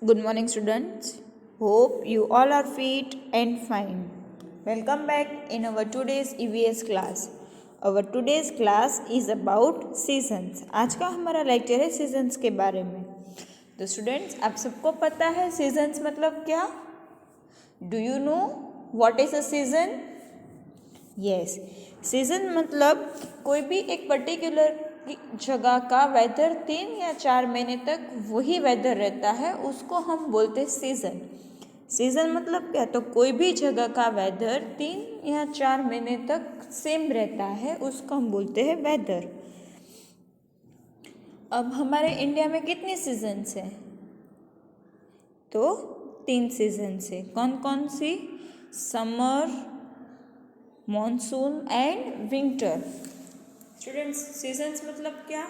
Good morning, students. Hope you all are fit and fine. Welcome back in our today's EVS class. Our today's class is about seasons. आज का हमारा lecture है seasons के बारे में. तो students, आप सबको पता है सीजन्स मतलब क्या? Do you know what is a season? Yes, season मतलब कोई भी एक पर्टिकुलर जगह का वेदर 3 या 4 महीने तक वही वेदर रहता है, उसको हम बोलते हैं सीज़न. सीज़न मतलब क्या? तो कोई भी जगह का वेदर 3 या 4 महीने तक सेम रहता है, उसको हम बोलते हैं वेदर. अब हमारे इंडिया में कितनी सीजन्स हैं? तो 3 सीजन्स है. कौन कौन सी? Summer, monsoon and winter. Students, seasons मतलब क्या?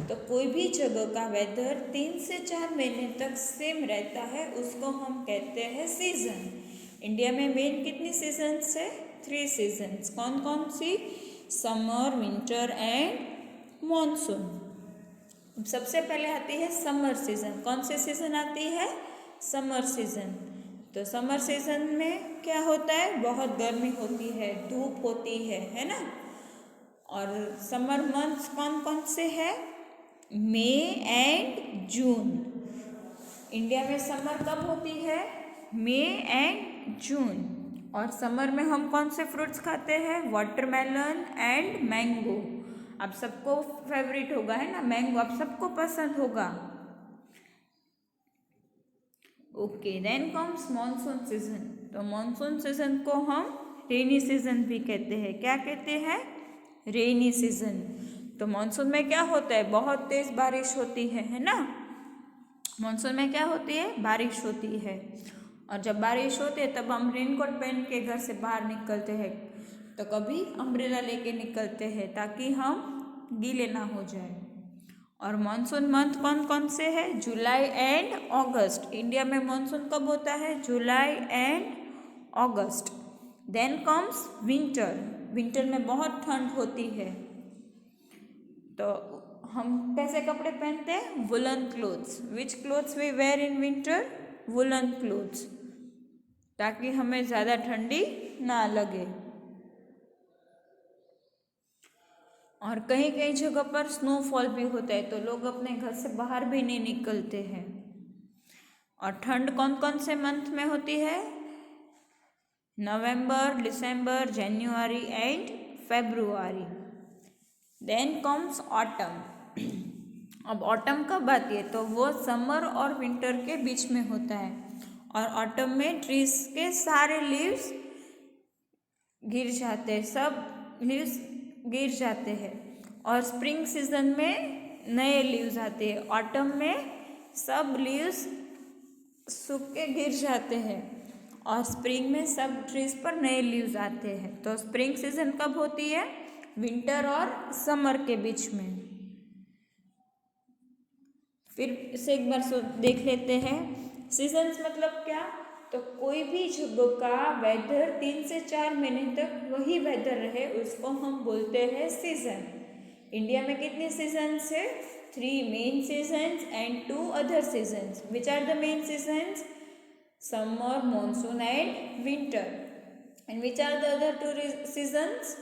तो कोई भी जगह का वेदर 3 से 4 महीने तक सेम रहता है, उसको हम कहते हैं सीजन. इंडिया में मेन कितनी सीजन्स है? 3 सीजन्स. कौन कौन सी? Summer, winter and monsoon. सबसे पहले आती है समर सीजन. कौन सी सीजन आती है? Summer season. तो समर सीजन में क्या होता है? बहुत गर्मी होती है, धूप होती है ना. और समर मंथ्स कौन कौन से हैं? मई एंड जून. इंडिया में समर कब होती है? मई एंड जून. और समर में हम कौन से फ्रूट्स खाते हैं? Watermelon and mango. आप सबको फेवरेट होगा है ना मैंगो, आप सबको पसंद होगा. Okay, then comes monsoon season. तो मॉनसून सीजन को हम रेनी सीजन भी कहते हैं. क्या कहते हैं? Rainy season. तो मॉनसून में क्या होता है? बहुत तेज बारिश होती है ना. मॉनसून में क्या होती है? बारिश होती है. और जब बारिश होती है तब हम रेनकोट पहन के घर से बाहर निकलते हैं. तो कभी अम्ब्रेला लेके निकलते हैं ताकि हम गीले ना हो जाए. और मॉनसून मंथ कौन कौन से हैं? July and August. इंडिया में मॉनसून कब होता है? July and August. Then comes winter. Winter में बहुत ठंड होती है. तो हम कैसे कपड़े पहनते हैं? Woollen clothes. Which clothes we wear in winter? Woollen clothes, ताकि हमें ज़्यादा ठंडी ना लगे. और कहीं कहीं जगह पर स्नोफॉल भी होता है, तो लोग अपने घर से बाहर भी नहीं निकलते हैं. और ठंड कौन कौन से मंथ में होती है? November, December, January and February. Then comes autumn. अब ऑटम कब आती है? तो वो समर और विंटर के बीच में होता है. और ऑटम में ट्रीज के सारे लीव्स गिर जाते हैं, सब लीव्स गिर जाते हैं. और स्प्रिंग सीजन में नए लीव्स आते हैं. ऑटम में सब लीव्स सूख के गिर जाते हैं और स्प्रिंग में सब ट्रीज पर नए लीव्स आते हैं. तो स्प्रिंग सीजन कब होती है? विंटर और समर के बीच में. फिर इसे एक बार देख लेते हैं. सीजन्स मतलब क्या? तो कोई भी जगह का वेदर 3 से 4 महीने तक वही वेदर रहे, उसको हम बोलते हैं सीजन. इंडिया में कितनी सीजन्स है? 3 main seasons and 2 other seasons. Which are the main seasons? Summer, monsoon and winter. And which are the other 2 seasons?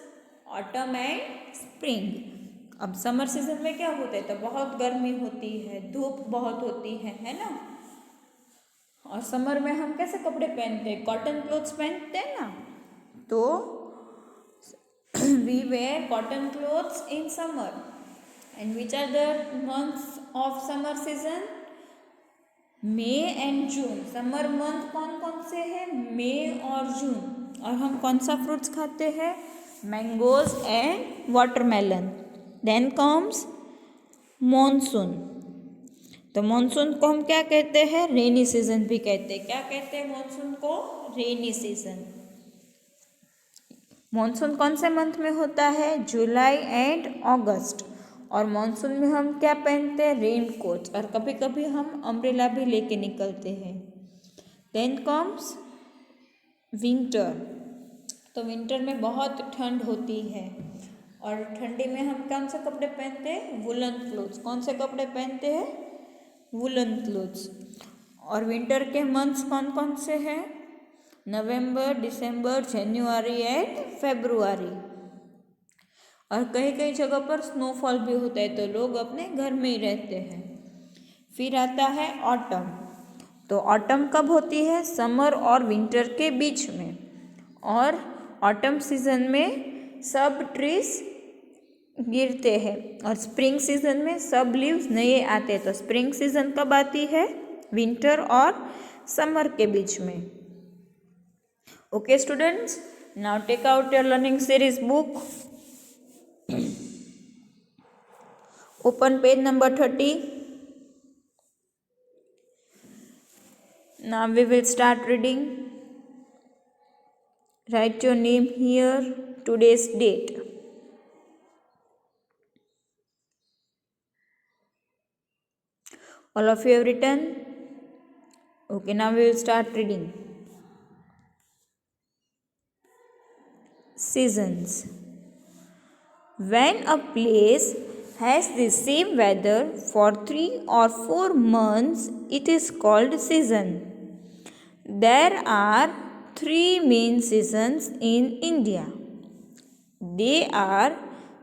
Autumn and spring. अब समर सीजन में क्या होता है? तो बहुत गर्मी होती है, धूप बहुत होती है ना. और समर में हम कैसे कपड़े पहनते हैं? कॉटन क्लोथ्स पहनते हैं ना. तो we wear cotton clothes in summer. And which are the months of summer season? May and June. Summer month कौन कौन से हैं? मई और जून. और हम कौन सा फ्रूट्स खाते हैं? Mangoes and watermelon. Then comes monsoon. तो मॉनसून को हम क्या कहते हैं? रेनी सीजन भी कहते हैं. क्या कहते हैं मॉनसून को? Rainy season. मॉनसून कौन से मंथ में होता है? July and August. और मॉनसून में हम क्या पहनते हैं? Raincoat. और कभी कभी हम अम्ब्रेला भी लेके निकलते हैं. Then comes winter. तो विंटर में बहुत ठंड होती है. और ठंडी में हम कौन से कपड़े पहनते हैं? Woollen clothes. कौन से कपड़े पहनते हैं? Woollen clothes. और विंटर के मंथ्स कौन कौन से हैं? नवंबर, दिसंबर, जनवरी एंड फरवरी। और कई कई जगह पर स्नोफॉल भी होता है, तो लोग अपने घर में ही रहते हैं। फिर आता है ऑटम। तो ऑटम कब होती है? समर और विंटर के बीच में। और ऑटम सीजन में सब ट्रीज गिरते हैं और स्प्रिंग सीजन में सब लीव्स नए आते हैं। तो स्प्रिंग सीजन कब आती है? विंटर और समर के बीच में। Okay students, now take out your learning series book, open page number 30. Now we will start reading. Write your name here, today's date. All of you have written? Okay, now we will start reading. Seasons. When a place has the same weather for 3 or 4 months, it is called season. There are 3 main seasons in India. They are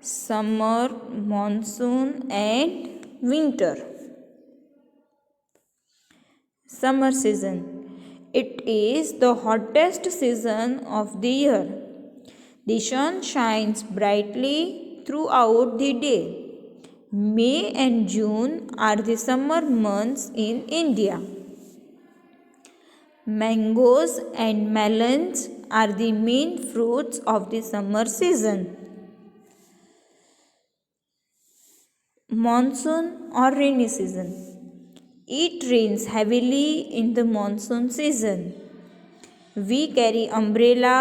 summer, monsoon and winter. Summer season. It is the hottest season of the year. The sun shines brightly throughout the day. May and June are the summer months in India. Mangoes and melons are the main fruits of the summer season. Monsoon or rainy season. It rains heavily in the monsoon season. We carry umbrella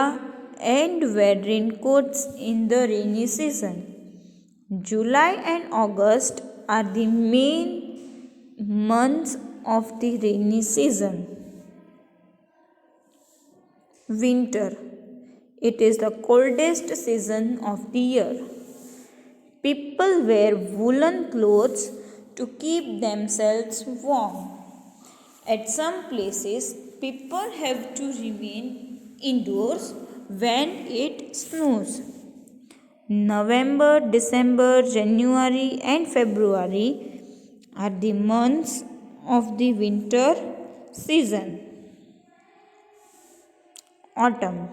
and wear raincoats in the rainy season. July and August are the main months of the rainy season. Winter. It is the coldest season of the year. People wear woolen clothes to keep themselves warm. At some places, people have to remain indoors when it snows. November, December, January and February are the months of the winter season. Autumn.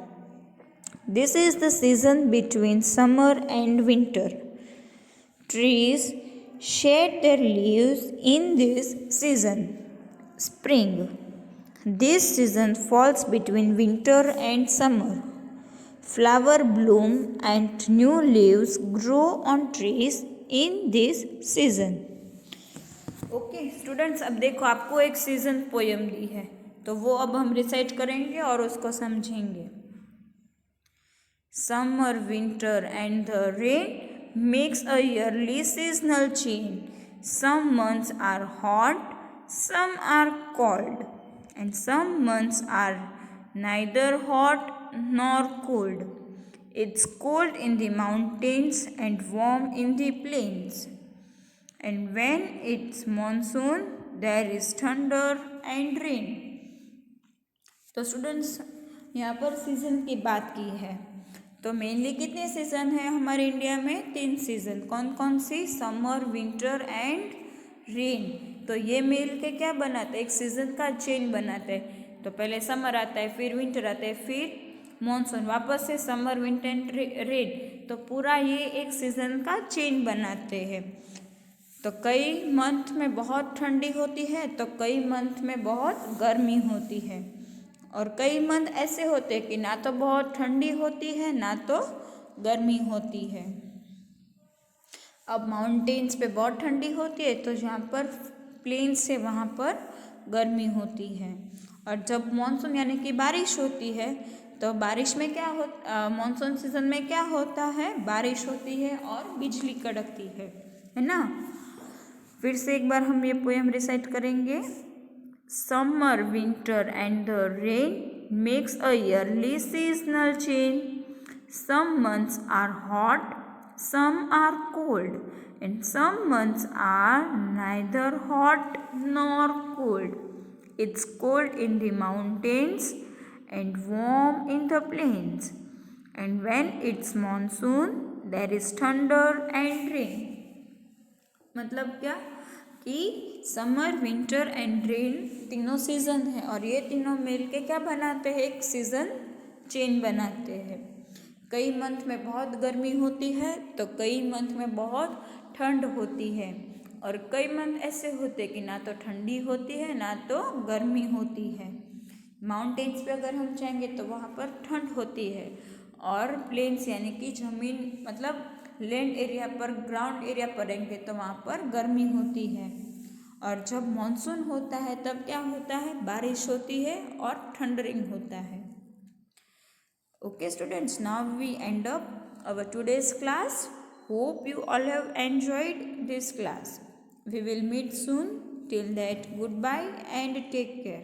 This is the season between summer and winter. Trees shed their leaves in this season. Spring. This season falls between winter and summer. Flowers bloom and new leaves grow on trees in this season. Okay students, अब देखो आपको एक season poem दी है, तो वो अब हम recite करेंगे और उसको समझेंगे. Summer, winter and the rain makes a yearly seasonal change. Some months are hot, some are cold, and some months are neither hot nor cold. It's cold in the mountains and warm in the plains. And when it's monsoon, there is thunder and rain. तो students यहाँ पर season की बात की है. तो mainly कितने season है हमारे इंडिया में? 3 सीज़न. कौन कौन सी? Summer, winter and rain. तो ये मिल के क्या बनाते हैं? एक सीज़न का चेन बनाते हैं. तो पहले समर आता है, फिर विंटर आता है, फिर मॉनसून, वापस से समर, विंटर एंड रेन. तो पूरा ये एक सीज़न का चेन बनाते हैं. तो कई मंथ में बहुत ठंडी होती है, तो कई मंथ में बहुत गर्मी होती है. और कई मंथ ऐसे होते हैं कि ना तो बहुत ठंडी होती है ना तो गर्मी होती है. अब माउंटेन्स पे बहुत ठंडी होती है, तो जहाँ पर प्लेन्स से वहाँ पर गर्मी होती है. और जब मानसून यानी कि बारिश होती है, तो बारिश में क्या होता, मानसून सीजन में क्या होता है? बारिश होती है और बिजली कड़कती है ना. फिर से एक बार हम ये पोएम रिसाइट करेंगे. Summer, winter and the rain makes a yearly seasonal change. Some months are hot, some are cold, and some months are neither hot nor cold. It's cold in the mountains and warm in the plains. And when it's monsoon, there is thunder and rain. मतलब क्या कि summer, winter and rain तीनों season है और ये तीनों मिल के क्या बनाते हैं, एक सीज़न चेन बनाते हैं। कई मंथ में बहुत गर्मी होती है तो कई मंथ में बहुत ठंड होती है और कई मंथ ऐसे होते कि ना तो ठंडी होती है ना तो गर्मी होती है। माउंटेन्स पे अगर हम जाएंगे तो वहाँ पर ठंड होती है और प्लेन्स यानी कि ज़मीन मतलब लैंड एरिया पर, ग्राउंड एरिया पर रहेंगे तो वहाँ पर गर्मी होती है। और जब मानसून होता है तब क्या होता है, बारिश होती है और थंडरिंग होता है। Okay students, now we end up our today's class. Hope you all have enjoyed this class. We will meet soon. Till that, goodbye and take care.